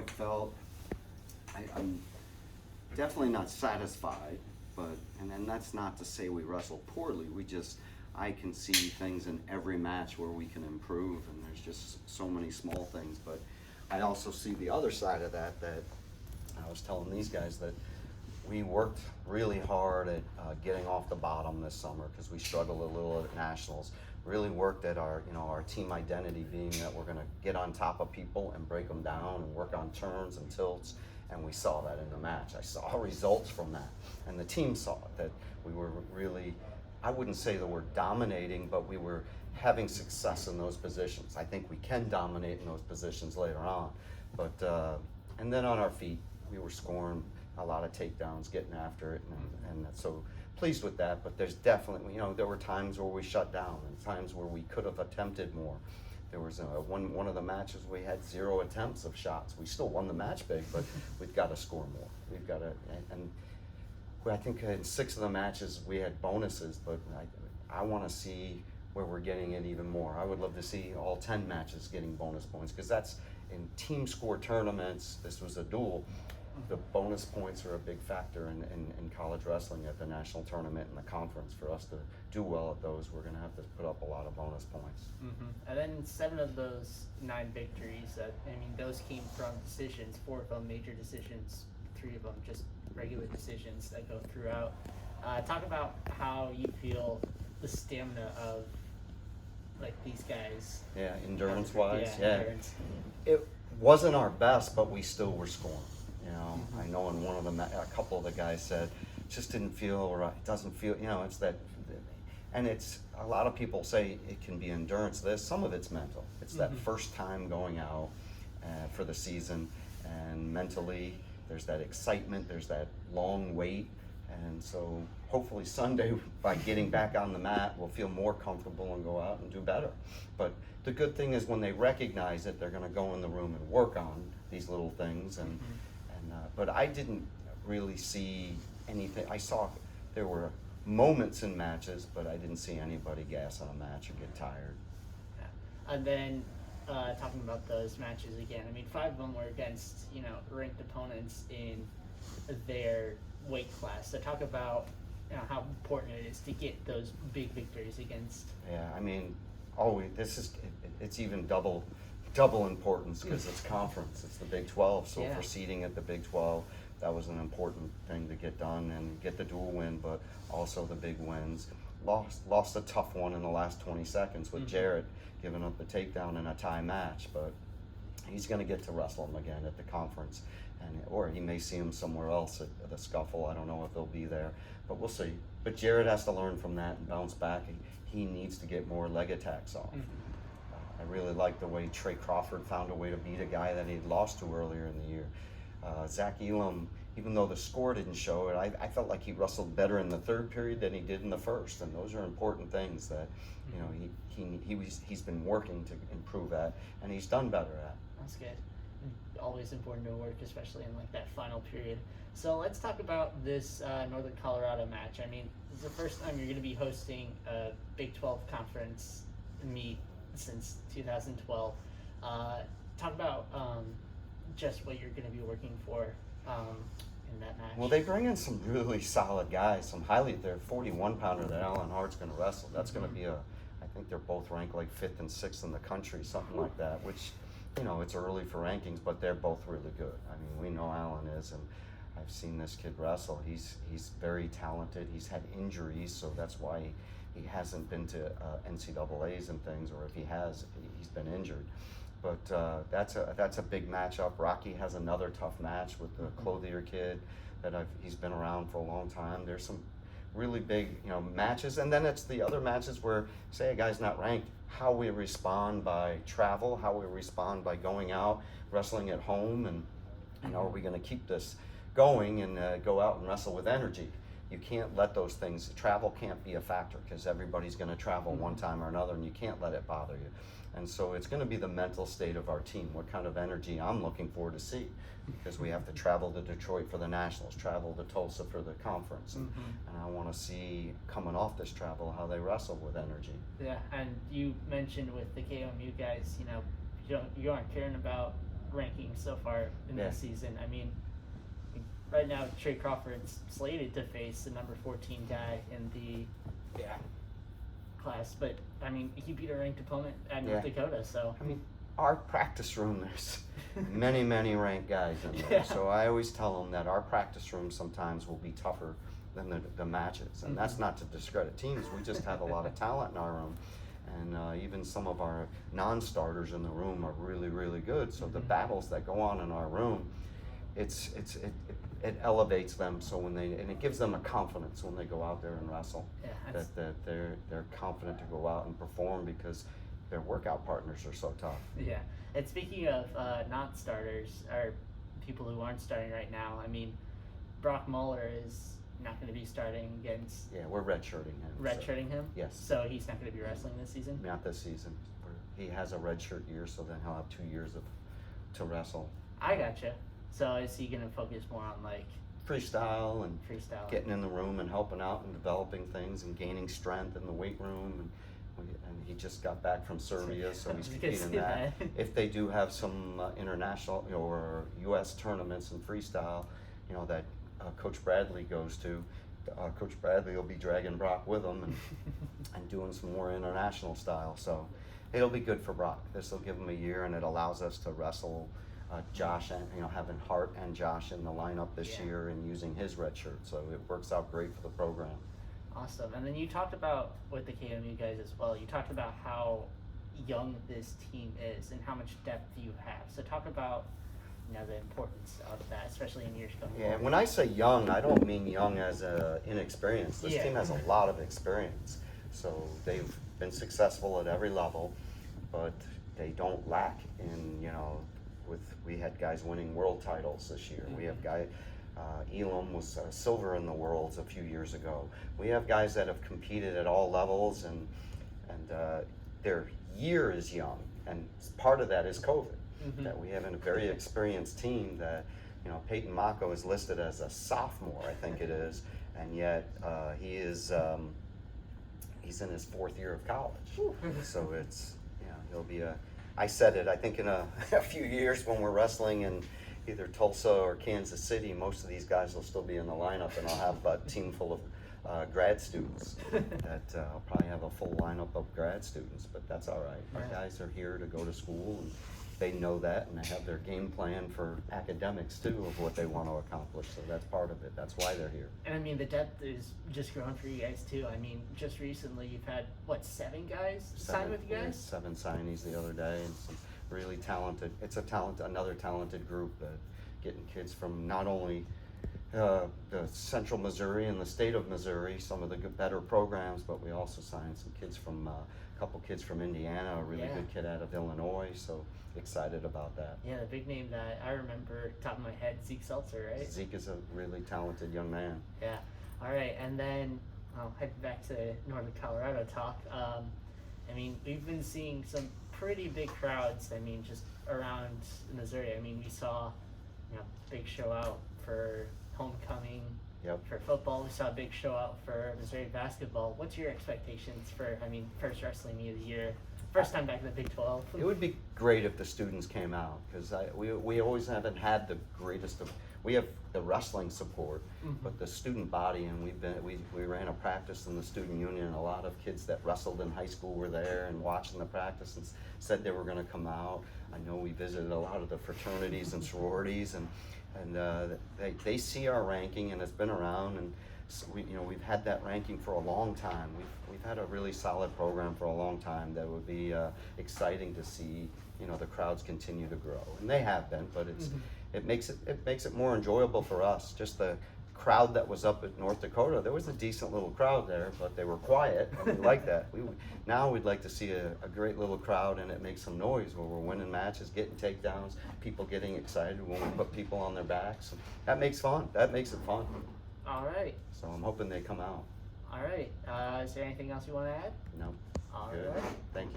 I felt. I'm definitely not satisfied, and then that's not to say we wrestled poorly. I can see things in every match where we can improve, and there's just so many small things. But I also see the other side of that I was telling these guys that we worked really hard at getting off the bottom this summer because we struggled a little at nationals. Really worked at our team identity being that we're going to get on top of people and break them down and work on turns and tilts. And we saw that in the match. I saw results from that, and the team saw it, that we were really, I wouldn't say that we're dominating, but we were having success in those positions. I think we can dominate in those positions later on. But and then on our feet, we were scoring a lot of takedowns, getting after it, and so pleased with that. But there's definitely, there were times where we shut down and times where we could have attempted more. There was one of the matches we had 0 attempts of shots. We still won the match big, but we've got to score more. We've got to, and I think in 6 of the matches we had bonuses, but I want to see where we're getting it even more. I would love to see all 10 matches getting bonus points, because that's in team score tournaments. This was a duel. The bonus points are a big factor in college wrestling at the national tournament and the conference. For us to do well at those, we're going to have to put up a lot of bonus points. And then 7 of those 9 victories, those came from decisions. 4 of them major decisions, 3 of them just regular decisions that go throughout. Talk about how you feel the stamina of these guys. Yeah, endurance-wise. Yeah. Endurance. It wasn't our best, but we still were scoring. I know in one of them, a couple of the guys said, just didn't feel right. It doesn't feel, it's that, and it's, a lot of people say it can be endurance. Some of it's mental. It's that first time going out for the season, and mentally there's that excitement, there's that long wait, and so hopefully Sunday, by getting back on the mat, we'll feel more comfortable and go out and do better. But the good thing is when they recognize it, they're going to go in the room and work on these little things. But I didn't really see anything. I saw there were moments in matches, but I didn't see anybody gas on a match or get tired. Yeah. And then talking about those matches again, 5 of them were against ranked opponents in their weight class. So talk about how important it is to get those big victories against. Yeah, it's even double importance because it's conference. It's the Big 12. So for seeding at the Big 12, that was an important thing to get done and get the dual win, but also the big wins. Lost a tough one in the last 20 seconds with Jarrett giving up the takedown in a tie match, but he's going to get to wrestle him again at the conference, or he may see him somewhere else at the scuffle. I don't know if they'll be there, but we'll see. But Jarrett has to learn from that and bounce back. He needs to get more leg attacks off. I really like the way Trey Crawford found a way to beat a guy that he'd lost to earlier in the year. Zach Elam, even though the score didn't show it, I felt like he wrestled better in the 3rd period than he did in the 1st, and those are important things that he's been working to improve at, and he's done better at. That's good. Always important to work, especially in that final period. So let's talk about this Northern Colorado match. This is the first time you're going to be hosting a Big 12 conference meet since 2012. Talk about just what you're going to be working for in that match. Well, they bring in some really solid guys, they're 41-pounder that Alan Hart's going to wrestle. That's going to be I think they're both ranked 5th and 6th in the country, something like that, which, it's early for rankings, but they're both really good. We know Alan is, and I've seen this kid wrestle. He's very talented. He's had injuries, so that's why he hasn't been to NCAAs and things, or if he has, he's been injured. But that's a big matchup. Rocky has another tough match with the Clothier kid that he's been around for a long time. There's some really big matches, and then it's the other matches where, say, a guy's not ranked, how we respond by travel, how we respond by going out, wrestling at home, and are we going to keep this going and go out and wrestle with energy? You can't let those things, travel can't be a factor because everybody's going to travel one time or another, and you can't let it bother you. And so it's going to be the mental state of our team, what kind of energy I'm looking forward to see, because we have to travel to Detroit for the Nationals, travel to Tulsa for the conference, and I want to see, coming off this travel, how they wrestle with energy. Yeah, and you mentioned with the KOMU guys, you aren't caring about rankings so far in Yeah. this season. I mean, right now Trey Crawford's slated to face the number 14 guy in the Yeah. class, but I mean, he beat a ranked opponent at North Yeah. Dakota, so. I mean, our practice room, there's many ranked guys in there. Yeah. So I always tell them that our practice room sometimes will be tougher than the matches. And that's not to discredit teams. We just have a lot of talent in our room. And even some of our non-starters in the room are really good. So the battles that go on in our room, it elevates them. So and it gives them a confidence when they go out there and wrestle. Yeah, that they're confident to go out and perform because their workout partners are so tough. Yeah, and speaking of non-starters, or people who aren't starting right now, I mean, Brock Muller is not going to be starting against. Yeah, we're redshirting him. Redshirting him? Yes. So he's not going to be wrestling this season? Not this season. He has a redshirt year, so then he'll have 2 years to wrestle. I gotcha. So is he going to focus more on like Freestyle and freestyle? getting in the room and helping out and developing things and gaining strength in the weight room. And he just got back from Serbia, so he's competing in that. If they do have some international or U.S. tournaments in freestyle, that Coach Bradley goes to, Coach Bradley will be dragging Brock with him and doing some more international style. So it'll be good for Brock. This will give him a year, and it allows us to wrestle Josh and having Hart and Josh in the lineup this year and using his red shirt. So it works out great for the program. Awesome. And then you talked about, with the KMU guys as well, you talked about how young this team is and how much depth you have. So talk about the importance of that, especially in years coming forward. When I say young, I don't mean young as inexperienced. This team has a lot of experience. So they've been successful at every level, but they don't lack in, we had guys winning world titles this year. We have Elam was silver in the Worlds a few years ago. We have guys that have competed at all levels, and their year is young, and part of that is COVID. That we have a very experienced team that, Peyton Mako is listed as a sophomore, I think it is, and yet he's in his 4th year of college. So it's, he'll be I said it, I think in a few years when we're wrestling in either Tulsa or Kansas City, most of these guys will still be in the lineup, and I'll have a team full of grad students. I'll probably have a full lineup of grad students, but that's all right. Our guys are here to go to school, and they know that, and they have their game plan for academics too of what they want to accomplish. So that's part of it. That's why they're here. And I mean, the depth is just growing for you guys too. I mean, just recently you've had 7 guys sign with you guys? 7 signees the other day, and some really talented. It's another talented group, getting kids from not only the central Missouri and the state of Missouri, some of the better programs, but we also signed some kids from a couple kids from Indiana, a really good kid out of Illinois. So excited about that. Yeah, the big name that I remember top of my head, Zeke Seltzer, right? Zeke is a really talented young man. Yeah. All right, and then I'll head back to Northern Colorado talk. I mean, we've been seeing some pretty big crowds. I mean, just around Missouri. I mean, we saw, big show out for homecoming. Yep. For football, we saw a big show out for Missouri basketball. What's your expectations for, first wrestling meet of the year, first time back in the Big 12? It would be great if the students came out, because we always haven't had the greatest of. We have the wrestling support, but the student body, and we ran a practice in the student union, and a lot of kids that wrestled in high school were there and watching the practice and said they were going to come out. I know we visited a lot of the fraternities and sororities, and they see our ranking, and it's been around, and so we've had that ranking for a long time. We've had a really solid program for a long time. That would be exciting to see the crowds continue to grow, and they have been, but it makes it more enjoyable for us. Just the crowd that was up at North Dakota, there was a decent little crowd there, but they were quiet, and we like that. Now we'd like to see a great little crowd, and it makes some noise where we're winning matches, getting takedowns, people getting excited when we put people on their backs. That makes it fun. All right. So I'm hoping they come out. All right. Is there anything else you want to add? No. All Good. right. Thank you.